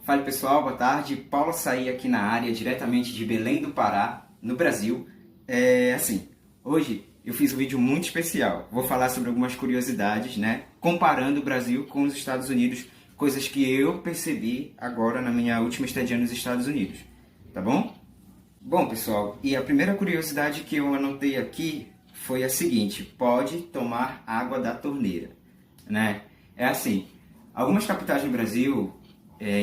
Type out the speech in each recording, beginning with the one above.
Fala pessoal, boa tarde. Paulo Açaí aqui na área, diretamente de Belém do Pará, no Brasil. Hoje eu fiz um vídeo muito especial. Vou falar sobre algumas curiosidades, né? Comparando o Brasil com os Estados Unidos, coisas que eu percebi agora na minha última estadia nos Estados Unidos. Tá bom? Bom, pessoal, e a primeira curiosidade que eu anotei aqui foi a seguinte: pode tomar água da torneira, né? É assim, algumas capitais do Brasil,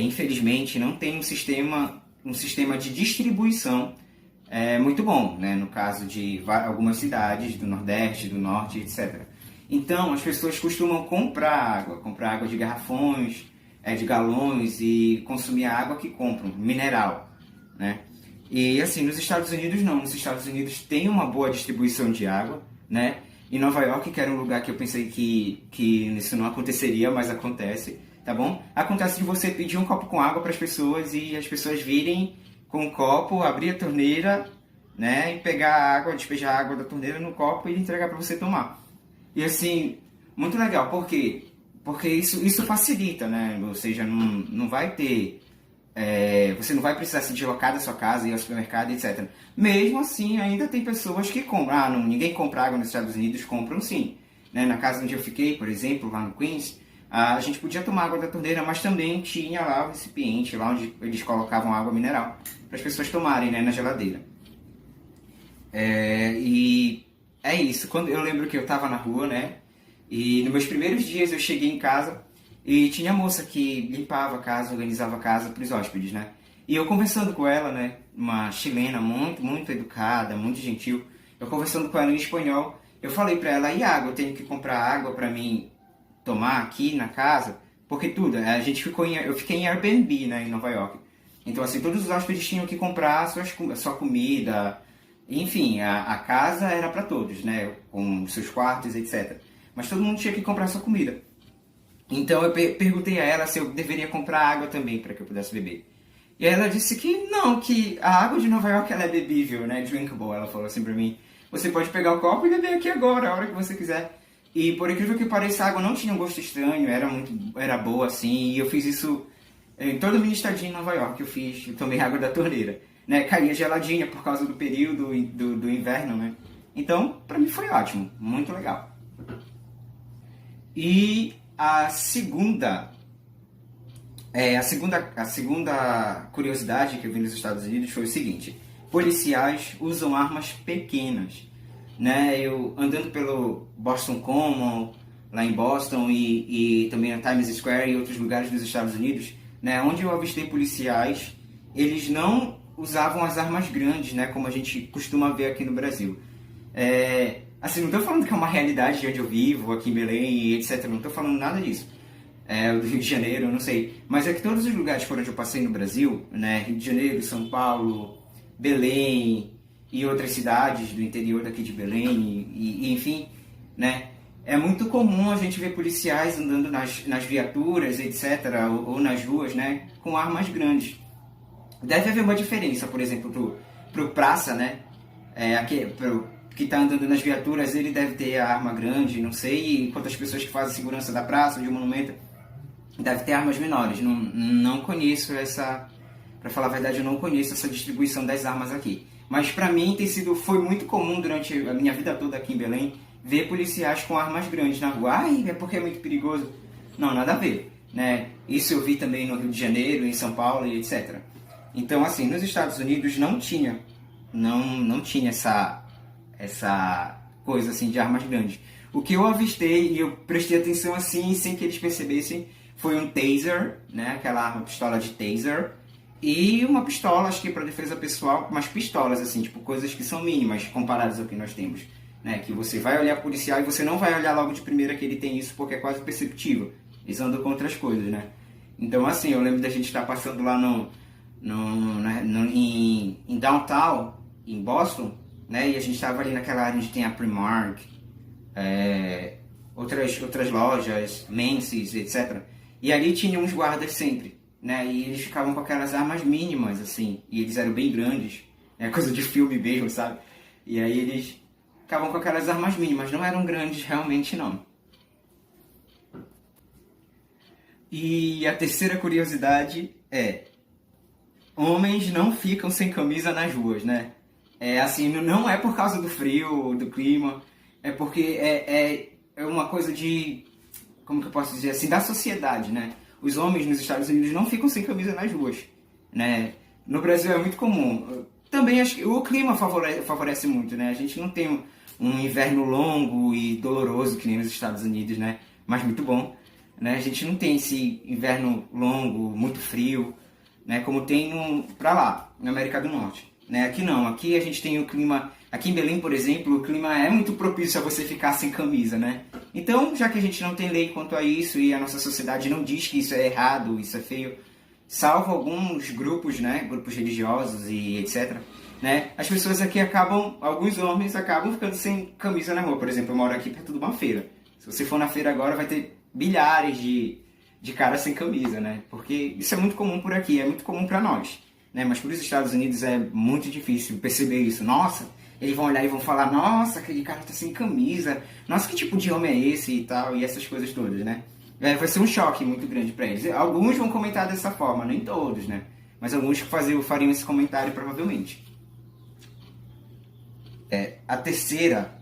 infelizmente, não tem um sistema de distribuição muito bom, né? No caso de algumas cidades do Nordeste, do Norte, etc. Então, as pessoas costumam comprar água de garrafões, de galões e consumir a água que compram, mineral, né? E assim, nos Estados Unidos não. Nos Estados Unidos tem uma boa distribuição de água, né? Em Nova York, que era um lugar que eu pensei que isso não aconteceria, mas acontece, tá bom? Acontece de você pedir um copo com água para as pessoas e as pessoas virem com um copo, abrir a torneira, né? E pegar a água, despejar a água da torneira no copo e entregar para você tomar. E assim, muito legal. Por quê? Porque isso facilita, né? Ou seja, não vai ter... você não vai precisar se deslocar da sua casa, ir ao supermercado, etc. Mesmo assim, ainda tem pessoas que compram. Ninguém compra água nos Estados Unidos, compram sim. Né? Na casa onde eu fiquei, por exemplo, lá no Queens, a gente podia tomar água da torneira, mas também tinha lá o recipiente, lá onde eles colocavam água mineral, para as pessoas tomarem, né, na geladeira. E é isso. Quando eu lembro que eu estava na rua, né, e nos meus primeiros dias eu cheguei em casa, e tinha moça que limpava a casa, organizava a casa para os hóspedes, né? E eu conversando com ela, né? Uma chilena muito, muito educada, muito gentil. Eu conversando com ela em espanhol, eu falei para ela: e água? Eu tenho que comprar água para mim tomar aqui na casa? Porque tudo, eu fiquei em Airbnb, né? Em Nova York. Então, assim, todos os hóspedes tinham que comprar sua comida. Enfim, a casa era para todos, né? Com seus quartos, etc. Mas todo mundo tinha que comprar sua comida. Então eu perguntei a ela se eu deveria comprar água também para que eu pudesse beber. E ela disse que não, que a água de Nova York ela é bebível, né? Drinkable. Ela falou assim para mim: você pode pegar o copo e beber aqui agora, a hora que você quiser. E por incrível que pareça, a água não tinha um gosto estranho, era boa assim. E eu fiz isso em toda a minha estadia em Nova York. Eu tomei água da torneira, né? Caía geladinha por causa do período do inverno, né? Então, para mim foi ótimo, muito legal. E a segunda curiosidade que eu vi nos Estados Unidos foi o seguinte: policiais usam armas pequenas, né? Eu andando pelo Boston Common, lá em Boston, e também na Times Square e outros lugares dos Estados Unidos, né? Onde eu avistei policiais, eles não usavam as armas grandes, né? Como a gente costuma ver aqui no Brasil. Assim, não estou falando que é uma realidade de onde eu vivo, aqui em Belém, etc. Não estou falando nada disso. Do Rio de Janeiro, eu não sei. Mas é que todos os lugares por onde eu passei no Brasil, né, Rio de Janeiro, São Paulo, Belém e outras cidades do interior daqui de Belém, e enfim, né, é muito comum a gente ver policiais andando nas viaturas, etc., ou nas ruas, né, com armas grandes. Deve haver uma diferença, por exemplo, pro praça, né, que está andando nas viaturas, ele deve ter a arma grande, não sei, enquanto as pessoas que fazem segurança da praça ou de um monumento deve ter armas menores. Não conheço para falar a verdade, eu não conheço essa distribuição das armas aqui. Mas para mim foi muito comum durante a minha vida toda aqui em Belém ver policiais com armas grandes na rua. É porque é muito perigoso. Não, nada a ver, né? Isso eu vi também no Rio de Janeiro, em São Paulo e etc. Então, assim, nos Estados Unidos não tinha essa coisa assim de armas grandes. O que eu avistei e eu prestei atenção assim, sem que eles percebessem, foi um taser, né, aquela pistola de taser, e uma pistola, acho que para defesa pessoal, umas pistolas assim, tipo coisas que são mínimas comparadas ao que nós temos, né, que você vai olhar policial e você não vai olhar logo de primeira que ele tem isso, porque é quase perceptível. Eles andam com outras coisas, né? Então, assim, eu lembro da gente estar passando lá em downtown, em Boston, né? E a gente estava ali naquela área onde tem a Primark, outras lojas, Macy's, etc. E ali tinha uns guardas sempre, né? E eles ficavam com aquelas armas mínimas, assim, e eles eram bem grandes, coisa de filme mesmo, sabe? E aí eles ficavam com aquelas armas mínimas, não eram grandes realmente, não. E a terceira curiosidade é: homens não ficam sem camisa nas ruas, né? É assim, não é por causa do frio, do clima, é porque é uma coisa de, como que eu posso dizer assim, da sociedade, né? Os homens nos Estados Unidos não ficam sem camisa nas ruas, né? No Brasil é muito comum. Também acho que o clima favorece muito, né? A gente não tem um inverno longo e doloroso que nem nos Estados Unidos, né? Mas muito bom, né? A gente não tem esse inverno longo, muito frio, né? Como tem pra lá, na América do Norte, né? Aqui não, aqui a gente tem o clima. Aqui em Belém, por exemplo, o clima é muito propício a você ficar sem camisa, né? Então, já que a gente não tem lei quanto a isso e a nossa sociedade não diz que isso é errado, isso é feio, salvo alguns grupos, né? Grupos religiosos e etc., né? As pessoas aqui acabam, alguns homens acabam ficando sem camisa na rua. Por exemplo, eu moro aqui perto de uma feira. Se você for na feira agora, vai ter milhares de caras sem camisa, né? Porque isso é muito comum por aqui, é muito comum para nós, né? Mas para os Estados Unidos é muito difícil perceber isso. Nossa, eles vão olhar e vão falar: nossa, aquele cara tá sem camisa, nossa, que tipo de homem é esse e tal, e essas coisas todas, né? Vai ser um choque muito grande para eles. Alguns vão comentar dessa forma, nem todos, né? Mas alguns fariam esse comentário provavelmente. A terceira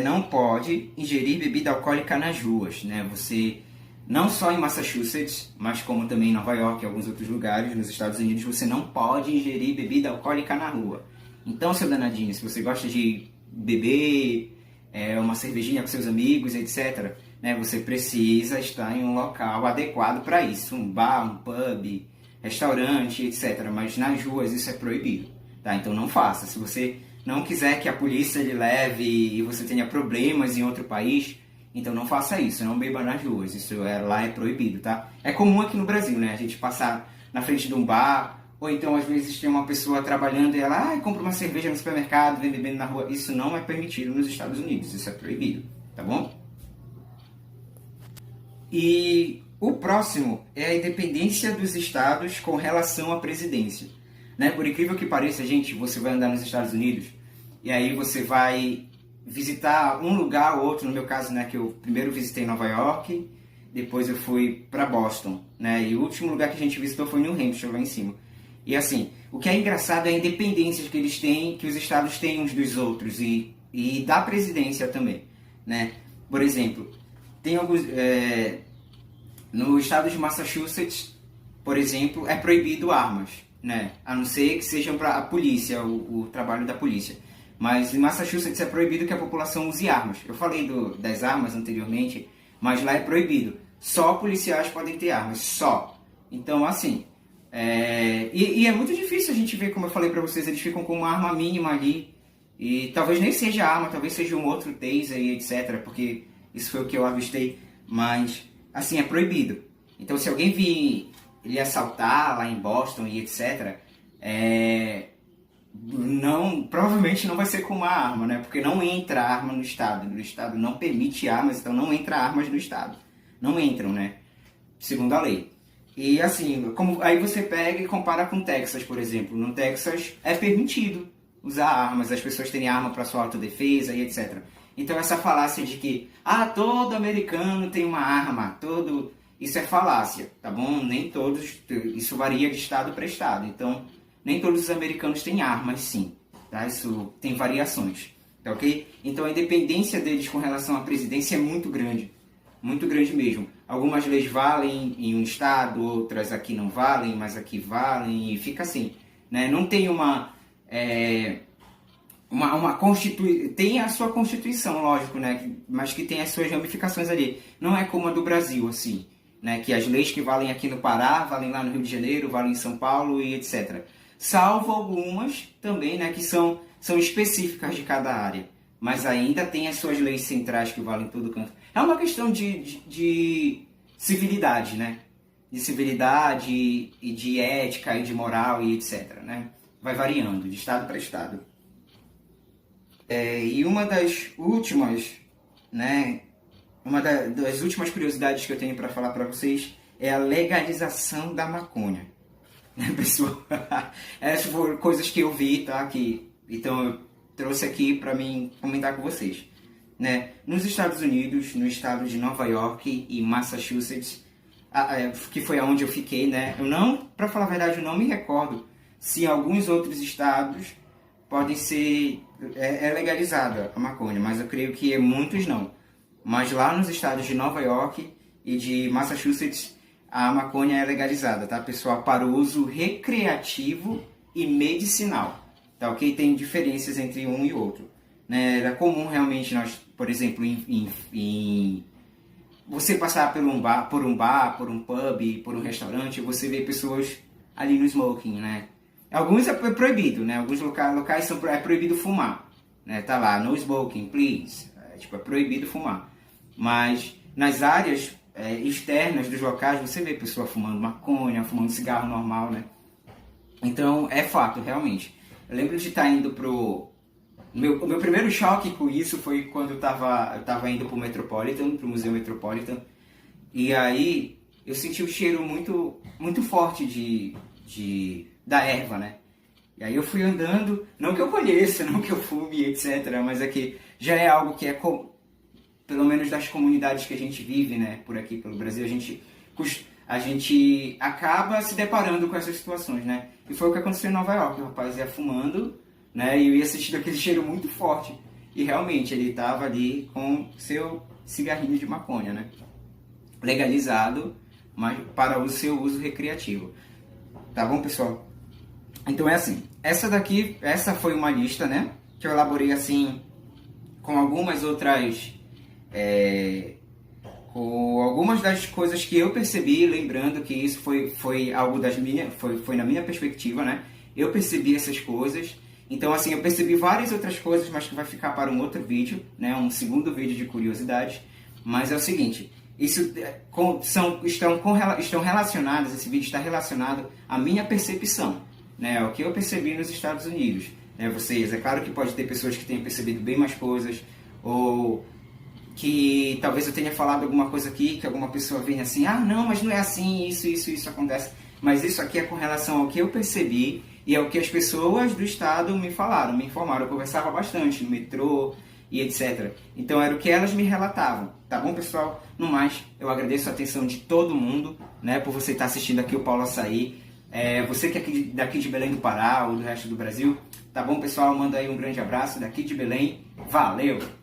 não pode ingerir bebida alcoólica nas ruas, né? Você, não só em Massachusetts, mas como também em Nova York e alguns outros lugares nos Estados Unidos, você não pode ingerir bebida alcoólica na rua. Então, seu danadinho, se você gosta de beber uma cervejinha com seus amigos, etc., né, você precisa estar em um local adequado para isso. Um bar, um pub, restaurante, etc. Mas nas ruas isso é proibido, tá? Então não faça. Se você não quiser que a polícia lhe leve e você tenha problemas em outro país, então não faça isso, não beba nas ruas. Isso lá é proibido, tá? É comum aqui no Brasil, né? A gente passar na frente de um bar, ou então às vezes tem uma pessoa trabalhando e ela compra uma cerveja no supermercado, vem bebendo na rua. Isso não é permitido nos Estados Unidos, isso é proibido, tá bom? E o próximo é a independência dos estados com relação à presidência, né? Por incrível que pareça, gente, você vai andar nos Estados Unidos e aí você vai visitar um lugar ou outro. No meu caso, né, que eu primeiro visitei Nova York, depois eu fui para Boston, né? E o último lugar que a gente visitou foi New Hampshire, lá em cima. E assim, o que é engraçado é a independência que eles têm, que os estados têm uns dos outros e da presidência também, né? Por exemplo, tem alguns no estado de Massachusetts, por exemplo, é proibido armas, né? A não ser que sejam para a polícia, o trabalho da polícia. Mas em Massachusetts é proibido que a população use armas. Eu falei das armas anteriormente, mas lá é proibido. Só policiais podem ter armas, só. Então, assim, e é muito difícil a gente ver, como eu falei para vocês, eles ficam com uma arma mínima ali. E talvez nem seja arma, talvez seja um outro taser e etc. Porque isso foi o que eu avistei. Mas, assim, é proibido. Então, se alguém vir ele assaltar lá em Boston e etc., provavelmente não vai ser com uma arma, né? Porque não entra arma no estado. O estado não permite armas, então não entra armas no estado. Não entram, né? Segundo a lei. E assim, aí você pega e compara com o Texas, por exemplo. No Texas é permitido usar armas, as pessoas terem arma para sua autodefesa e etc. Então essa falácia de que todo americano tem uma arma, isso é falácia, tá bom? Nem todos, isso varia de estado para estado. Então, nem todos os americanos têm armas, sim, tá? Isso tem variações, tá ok? Então a independência deles com relação à presidência é muito grande mesmo. Algumas leis valem em um estado, outras aqui não valem, mas aqui valem, e fica assim, né? Não tem tem a sua constituição, lógico, né? Mas que tem as suas ramificações ali. Não é como a do Brasil, assim, né? Que as leis que valem aqui no Pará, valem lá no Rio de Janeiro, valem em São Paulo e etc. Salvo algumas também, né? Que são específicas de cada área. Mas ainda tem as suas leis centrais que valem em todo canto. É uma questão de civilidade, né? De civilidade e de ética e de moral e etc, né? Vai variando de estado para estado. E uma das últimas, né? Das últimas curiosidades que eu tenho para falar para vocês é a legalização da maconha. Né, pessoal? Essas foram coisas que eu vi, tá? Então eu trouxe aqui para mim comentar com vocês. Né? Nos Estados Unidos, no estado de Nova York e Massachusetts, que foi aonde eu fiquei, né? Eu não, para falar a verdade, eu não me recordo se em alguns outros estados podem ser legalizada a maconha, mas eu creio que muitos não. Mas lá nos estados de Nova York e de Massachusetts, a maconha é legalizada, tá, pessoal? Para o uso recreativo e medicinal, tá, ok? Tem diferenças entre um e outro, né? É comum realmente nós, por exemplo, você passar por um bar, por um pub, por um restaurante, você vê pessoas ali no smoking, né? Alguns é proibido, né? Alguns locais é proibido fumar, né? Tá lá, no smoking, please. É proibido fumar. Mas nas áreas externas dos locais, você vê pessoa fumando maconha, fumando cigarro normal, né? Então, é fato, realmente. Eu lembro de estar indo o meu primeiro choque com isso foi quando eu tava indo pro Metropolitan, pro Museu Metropolitan. E aí, eu senti um cheiro muito, muito forte da erva, né? E aí eu fui andando, não que eu conheça, não que eu fume, etc. Mas é que já é algo que pelo menos das comunidades que a gente vive, né? Por aqui, pelo Brasil, a gente acaba se deparando com essas situações, né? E foi o que aconteceu em Nova York. O rapaz ia fumando, né? E eu ia sentindo aquele cheiro muito forte. E realmente, ele estava ali com seu cigarrinho de maconha, né? Legalizado, mas para o seu uso recreativo. Tá bom, pessoal? Então é assim, essa foi uma lista, né? Que eu elaborei assim, com algumas outras... com algumas das coisas que eu percebi, lembrando que isso foi algo foi na minha perspectiva, né? Eu percebi essas coisas. Então, assim, eu percebi várias outras coisas, mas que vai ficar para um outro vídeo, né? Um segundo vídeo de curiosidades. Mas é o seguinte, estão relacionados, esse vídeo está relacionado à minha percepção, né? O que eu percebi nos Estados Unidos, né? É claro que pode ter pessoas que tenham percebido bem mais coisas, ou que talvez eu tenha falado alguma coisa aqui, que alguma pessoa venha assim, não, mas não é assim, isso acontece. Mas isso aqui é com relação ao que eu percebi e ao que as pessoas do estado me falaram, me informaram. Eu conversava bastante no metrô e etc. Então era o que elas me relatavam. Tá bom, pessoal? No mais, eu agradeço a atenção de todo mundo, né, por você estar assistindo aqui o Paulo Açaí. Você que é daqui de Belém do Pará ou do resto do Brasil. Tá bom, pessoal? Manda aí um grande abraço daqui de Belém. Valeu!